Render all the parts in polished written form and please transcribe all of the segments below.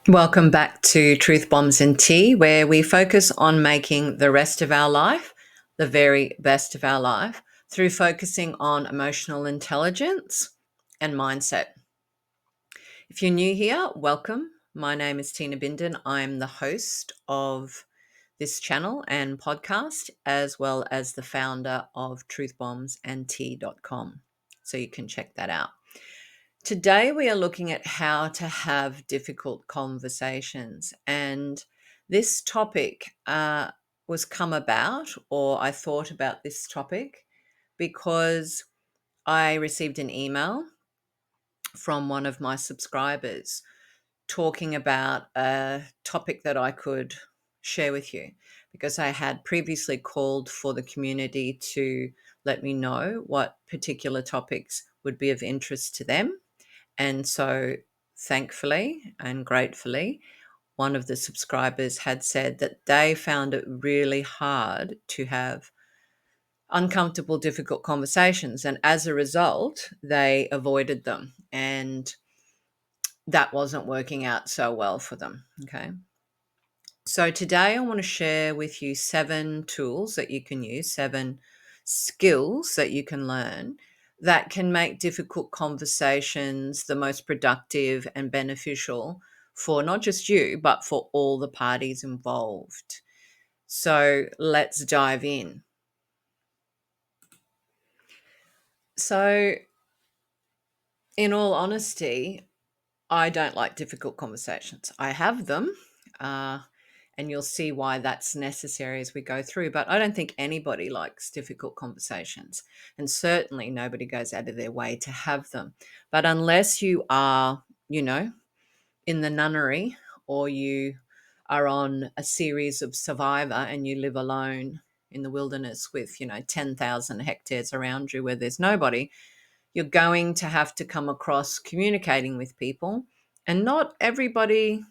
Welcome back to Truth Bombs and Tea, where we focus on making the rest of our life the very best of our life through focusing on emotional intelligence and mindset. If you're new here, welcome. My name is Tina Binden. I'm the host of this channel and podcast, as well as the founder of truthbombsandtea.com. So you can check that out. Today, we are looking at how to have difficult conversations. And this topic was come about, or I thought about this topic, because I received an email from one of my subscribers talking about a topic that I could share with you, because I had previously called for the community to let me know what particular topics would be of interest to them. And so, thankfully and gratefully, one of the subscribers had said that they found it really hard to have uncomfortable, difficult conversations. And as a result, they avoided them. And that wasn't working out so well for them. Okay. So today I want to share with you 7 tools that you can use, 7 skills that you can learn that can make difficult conversations the most productive and beneficial for not just you, but for all the parties involved. So let's dive in. So, in all honesty, I don't like difficult conversations. I have them. Uh, and you'll see why that's necessary as we go through. But I don't think anybody likes difficult conversations, and certainly nobody goes out of their way to have them. But unless you are, in the nunnery, or you are on a series of Survivor and you live alone in the wilderness with, 10,000 hectares around you where there's nobody, you're going to have to come across communicating with people. And not everybody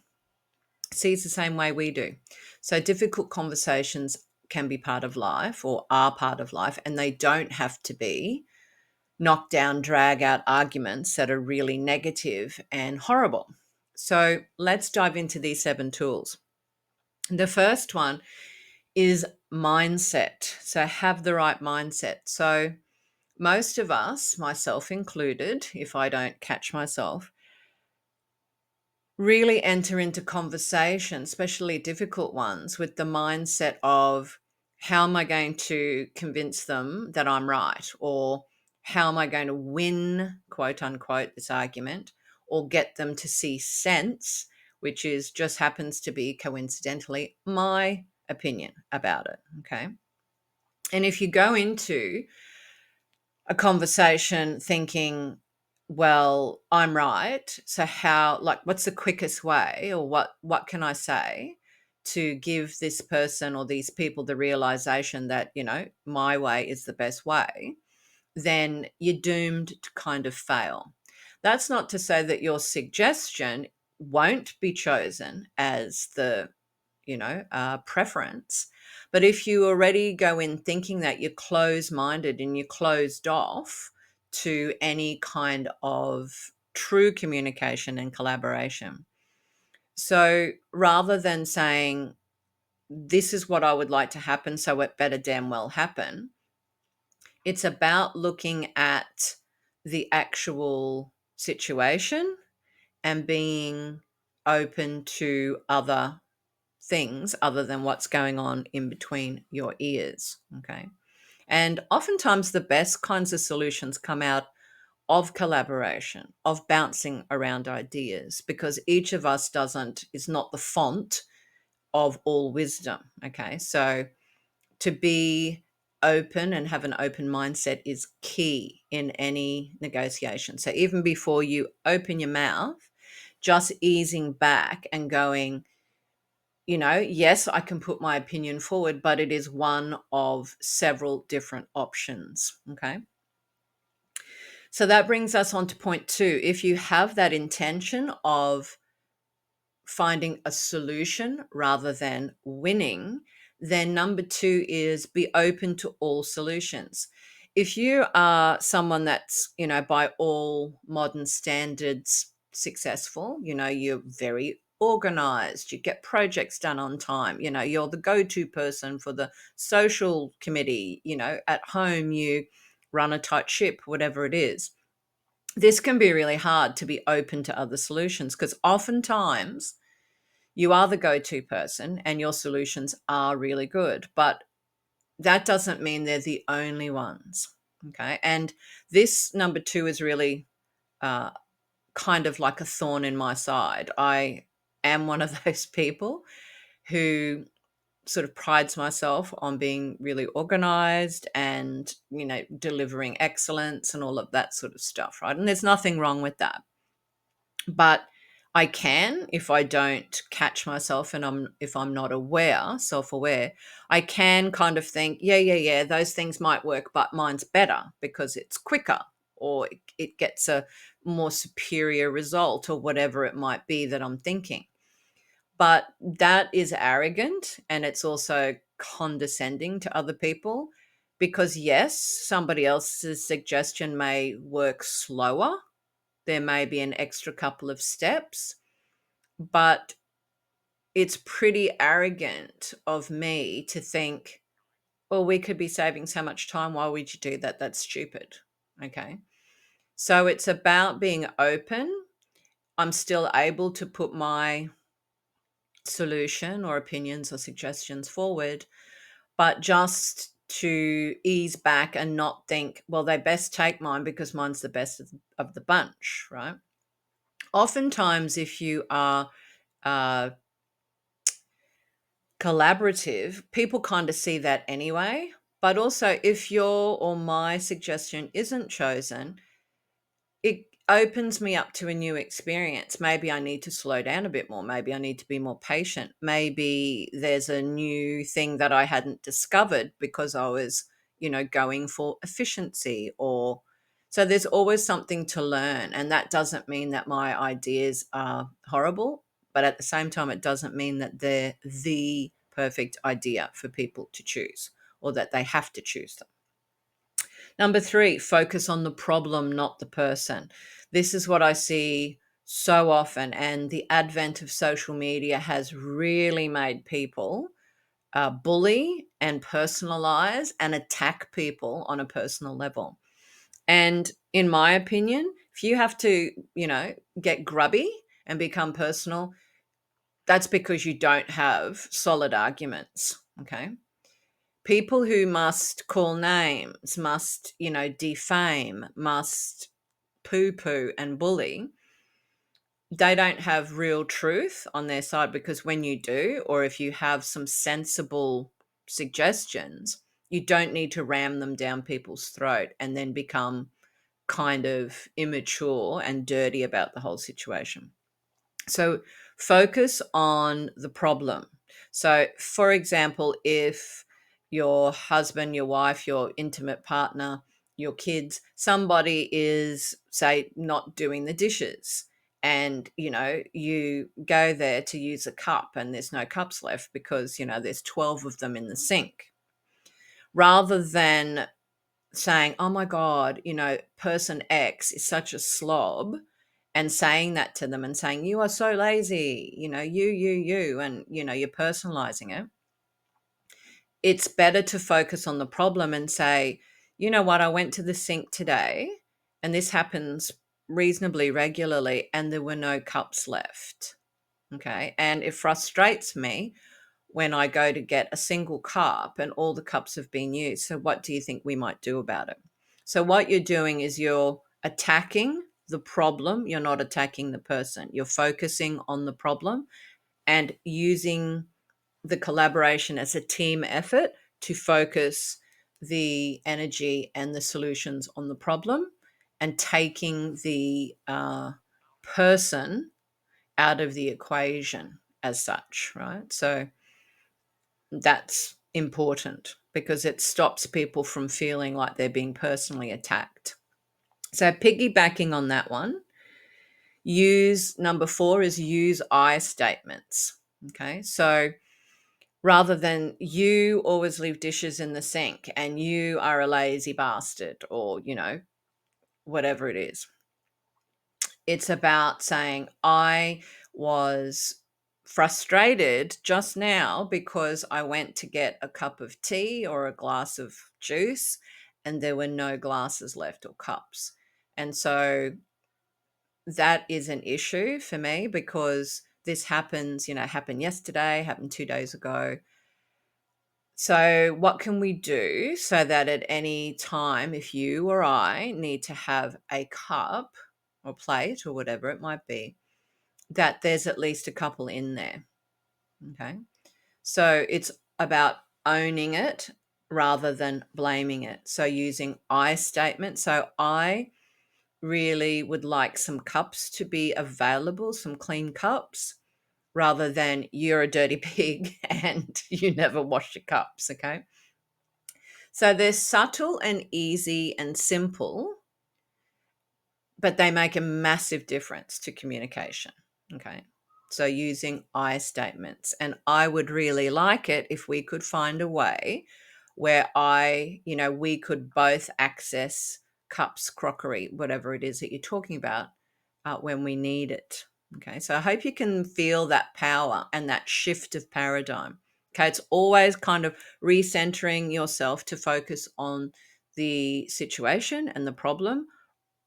sees the same way we do. So difficult conversations can be part of life, or are part of life, and they don't have to be knock down, drag out arguments that are really negative and horrible. So let's dive into these 7 tools. The first one is mindset. So have the right mindset. So most of us, myself included, if I don't catch myself, really enter into conversation, especially difficult ones, with the mindset of how am I going to convince them that I'm right? Or how am I going to win, quote unquote, this argument, or get them to see sense, which is just happens to be coincidentally my opinion about it. Okay. And if you go into a conversation thinking, well, I'm right, so how, like, what's the quickest way, or what can I say to give this person or these people the realization that, my way is the best way, then you're doomed to kind of fail. That's not to say that your suggestion won't be chosen as the preference. But if you already go in thinking that you're closed minded and you're closed off to any kind of true communication and collaboration. So rather than saying, this is what I would like to happen, so it better damn well happen, it's about looking at the actual situation and being open to other things other than what's going on in between your ears. Okay. And oftentimes the best kinds of solutions come out of collaboration, of bouncing around ideas, because each of us is not the font of all wisdom. Okay. So to be open and have an open mindset is key in any negotiation. So even before you open your mouth, just easing back and going, yes, I can put my opinion forward, but it is one of several different options. Okay. So that brings us on to point 2. If you have that intention of finding a solution rather than winning, then number 2 is be open to all solutions. If you are someone that's, by all modern standards successful, you're very organized, you get projects done on time, you're the go-to person for the social committee, at home you run a tight ship, whatever it is. This can be really hard to be open to other solutions because oftentimes you are the go-to person and your solutions are really good, but that doesn't mean they're the only ones. Okay. And this number two is really uh, kind of like a thorn in my side. I am one of those people who sort of prides myself on being really organized and, delivering excellence and all of that sort of stuff, right? And there's nothing wrong with that. But I can, if I don't catch myself and if I'm not aware, self-aware, I can kind of think, yeah, those things might work, but mine's better because it's quicker or it gets a more superior result or whatever it might be that I'm thinking. But that is arrogant and it's also condescending to other people because yes, somebody else's suggestion may work slower, there may be an extra couple of steps, but it's pretty arrogant of me to think, well, we could be saving so much time. Why would you do that? That's stupid. Okay. So it's about being open. I'm still able to put my solution or opinions or suggestions forward, but just to ease back and not think, well, they best take mine because mine's the best of the bunch, right? Oftentimes, if you are uh, collaborative, people kind of see that anyway. But also, if your or my suggestion isn't chosen, it opens me up to a new experience. Maybe I need to slow down a bit more. Maybe I need to be more patient. Maybe there's a new thing that I hadn't discovered because I was, going for efficiency or so there's always something to learn. And that doesn't mean that my ideas are horrible, but at the same time, it doesn't mean that they're the perfect idea for people to choose or that they have to choose them. Number three, focus on the problem, not the person. This is what I see so often. And the advent of social media has really made people bully and personalize and attack people on a personal level. And in my opinion, if you have to, get grubby and become personal, that's because you don't have solid arguments. Okay. People who must call names, must, defame, must poo poo and bully, they don't have real truth on their side because when you do, or if you have some sensible suggestions, you don't need to ram them down people's throat and then become kind of immature and dirty about the whole situation. So focus on the problem. So, for example, if your husband, your wife, your intimate partner, your kids, somebody is, say, not doing the dishes, and you go there to use a cup and there's no cups left because there's 12 of them in the sink, rather than saying, oh my God, person X is such a slob, and saying that to them and saying, you are so lazy, you, and, you're personalizing it. It's better to focus on the problem and say, you know what, I went to the sink today and this happens reasonably regularly and there were no cups left. Okay. And it frustrates me when I go to get a single cup and all the cups have been used. So what do you think we might do about it? So what you're doing is you're attacking the problem. You're not attacking the person. You're focusing on the problem and using the collaboration as a team effort to focus the energy and the solutions on the problem and taking the person out of the equation as such, right? So that's important because it stops people from feeling like they're being personally attacked. So piggybacking on that one, use number four is use I statements. Okay. So rather than you always leave dishes in the sink and you are a lazy bastard or, whatever it is, it's about saying I was frustrated just now because I went to get a cup of tea or a glass of juice and there were no glasses left or cups. And so that is an issue for me because this happens, happened yesterday, happened 2 days ago. So, what can we do so that at any time, if you or I need to have a cup or plate or whatever it might be, that there's at least a couple in there? Okay. So, it's about owning it rather than blaming it. So, using I statements. So, I really would like some cups to be available, some clean cups, rather than you're a dirty pig and you never wash your cups. Okay. So they're subtle and easy and simple, but they make a massive difference to communication. Okay. So using I statements. And I would really like it if we could find a way where we could both access cups, crockery, whatever it is that you're talking about when we need it. Okay. So I hope you can feel that power and that shift of paradigm. Okay. It's always kind of recentering yourself to focus on the situation and the problem,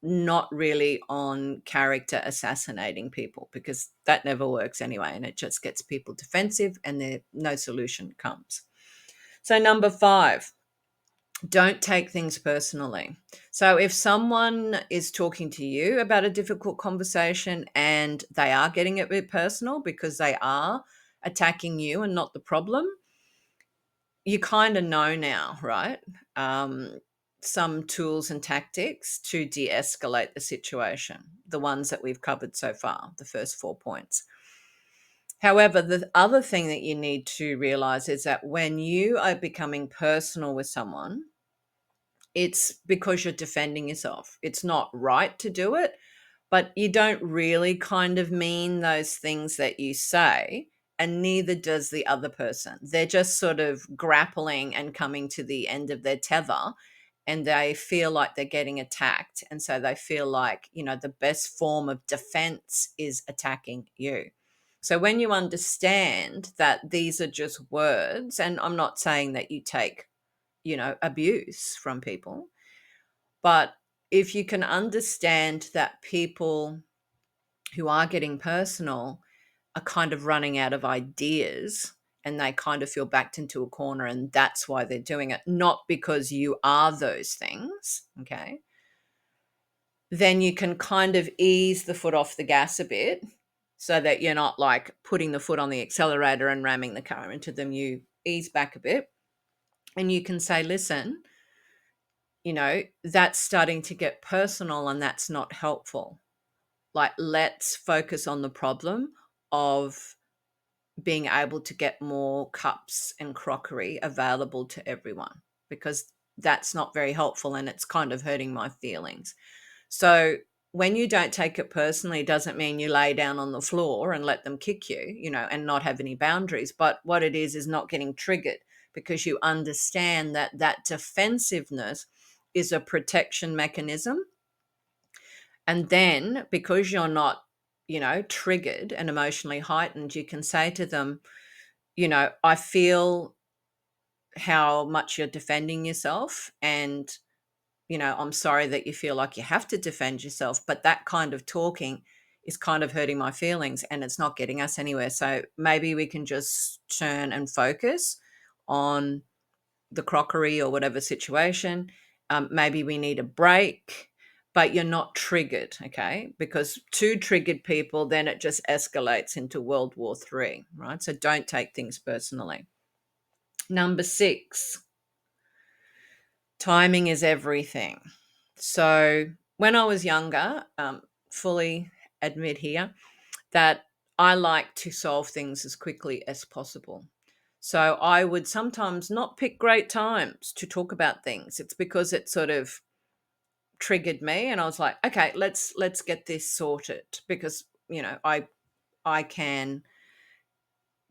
not really on character assassinating people, because that never works anyway, and it just gets people defensive and no solution comes. So number 5, don't take things personally. So if someone is talking to you about a difficult conversation and they are getting it a bit personal because they are attacking you and not the problem, you kind of know now, right? Some tools and tactics to de-escalate the situation, the ones that we've covered so far, the first 4 points. However, the other thing that you need to realize is that when you are becoming personal with someone, it's because you're defending yourself. It's not right to do it, but you don't really kind of mean those things that you say, and neither does the other person. They're just sort of grappling and coming to the end of their tether, and they feel like they're getting attacked. And so they feel like, the best form of defense is attacking you. So when you understand that these are just words, and I'm not saying that you take, abuse from people, but if you can understand that people who are getting personal are kind of running out of ideas and they kind of feel backed into a corner, and that's why they're doing it, not because you are those things, okay, then you can kind of ease the foot off the gas a bit so that you're not like putting the foot on the accelerator and ramming the car into them. You ease back a bit and you can say, listen, that's starting to get personal and that's not helpful. Like, let's focus on the problem of being able to get more cups and crockery available to everyone, because that's not very helpful and it's kind of hurting my feelings. So when you don't take it personally, doesn't mean you lay down on the floor and let them kick you, and not have any boundaries. But what it is not getting triggered, because you understand that that defensiveness is a protection mechanism. And then because you're not, triggered and emotionally heightened, you can say to them, I feel how much you're defending yourself. And, I'm sorry that you feel like you have to defend yourself, but that kind of talking is kind of hurting my feelings and it's not getting us anywhere. So maybe we can just turn and focus on the crockery or whatever situation. Maybe we need a break, but you're not triggered, okay? Because two triggered people, then it just escalates into World War III, right? So don't take things personally. Number 6, timing is everything. So when I was younger, fully admit here that I like to solve things as quickly as possible. So I would sometimes not pick great times to talk about things. It's because it sort of triggered me and I was like, okay, let's get this sorted, because, I can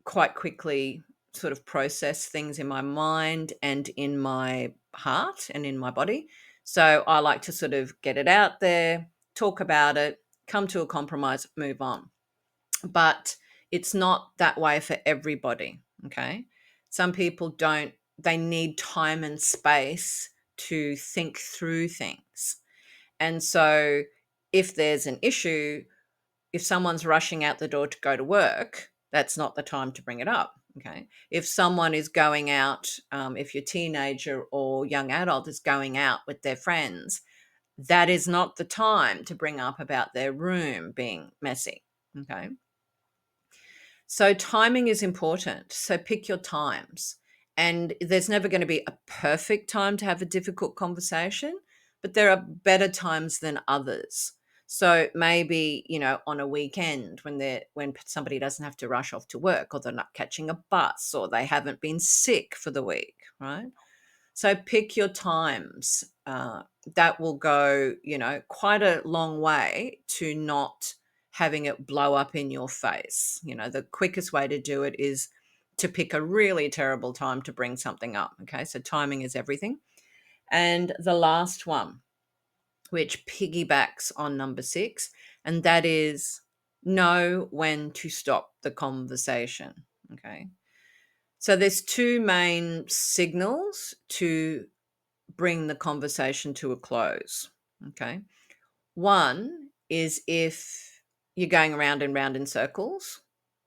quite quickly sort of process things in my mind and in my heart and in my body. So I like to sort of get it out there, talk about it, come to a compromise, move on. But It's not that way for everybody. Okay. Some people don't, they need time and space to think through things. And so if there's an issue, if someone's rushing out the door to go to work, that's not the time to bring it up. Okay. If someone is going out, if your teenager or young adult is going out with their friends, that is not the time to bring up about their room being messy. Okay. So timing is important. So pick your times. And there's never going to be a perfect time to have a difficult conversation, but there are better times than others. So maybe, on a weekend when somebody doesn't have to rush off to work, or they're not catching a bus, or they haven't been sick for the week, right? So pick your times. That will go, quite a long way to not having it blow up in your face. The quickest way to do it is to pick a really terrible time to bring something up. Okay. So timing is everything. And the last one, which piggybacks on number 6, and that is know when to stop the conversation. Okay. So there's two main signals to bring the conversation to a close. Okay. One is if you're going around and round in circles,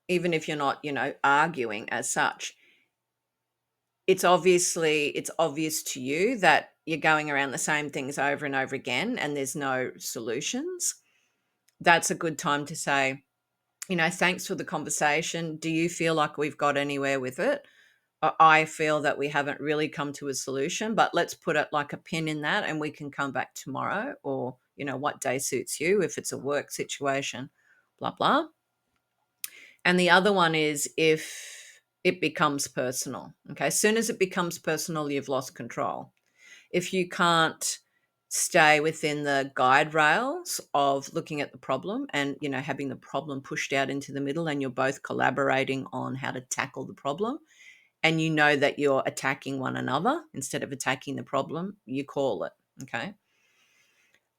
even if you're not, arguing as such, it's obvious to you that you're going around the same things over and over again and there's no solutions. That's a good time to say, thanks for the conversation. Do you feel like we've got anywhere with it? I feel that we haven't really come to a solution, but let's put it like a pin in that and we can come back tomorrow, or, what day suits you if it's a work situation, blah, blah. And the other one is if it becomes personal. Okay. As soon as it becomes personal, you've lost control. If you can't stay within the guide rails of looking at the problem and, having the problem pushed out into the middle, and you're both collaborating on how to tackle the problem, and you know that you're attacking one another instead of attacking the problem, you call it. Okay.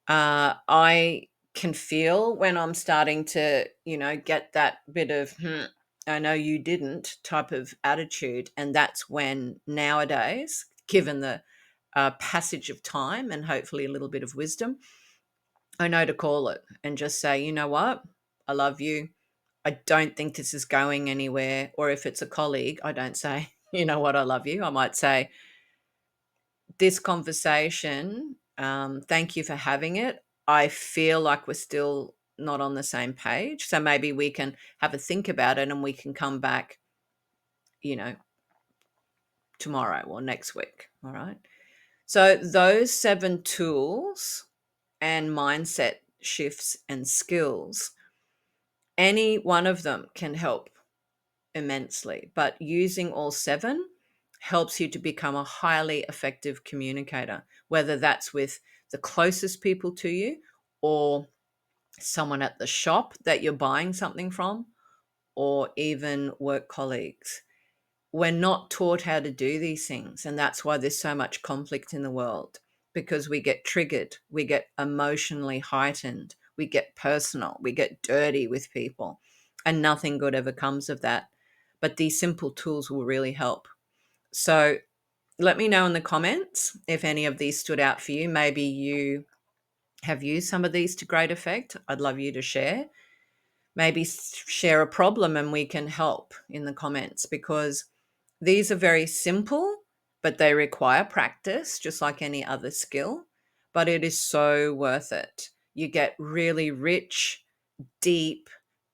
I can feel when I'm starting to, get that bit of, I know you didn't type of attitude. And that's when nowadays, given the passage of time and hopefully a little bit of wisdom, I know to call it and just say, you know what? I love you. I don't think this is going anywhere. Or if it's a colleague, I don't say, you know what, I love you. I might say, this conversation, thank you for having it. I feel like we're still not on the same page. So maybe we can have a think about it and we can come back, you know, tomorrow or next week. All right. So those 7 tools and mindset shifts and skills, any one of them can help immensely, but using all 7 helps you to become a highly effective communicator, whether that's with the closest people to you or someone at the shop that you're buying something from, or even work colleagues. We're not taught how to do these things, and that's why there's so much conflict in the world, because we get triggered, we get emotionally heightened, we get personal, we get dirty with people, and nothing good ever comes of that. But these simple tools will really help. So let me know in the comments if any of these stood out for you. Maybe you have used some of these to great effect. I'd love you to share. Maybe share a problem and we can help in the comments, because these are very simple, but they require practice, just like any other skill. But it is so worth it. You get really rich, deep,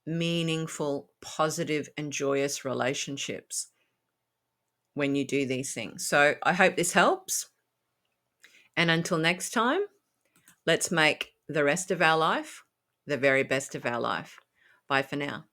meaningful, positive, and joyous relationships when you do these things. So I hope this helps. And until next time, let's make the rest of our life the very best of our life. Bye for now.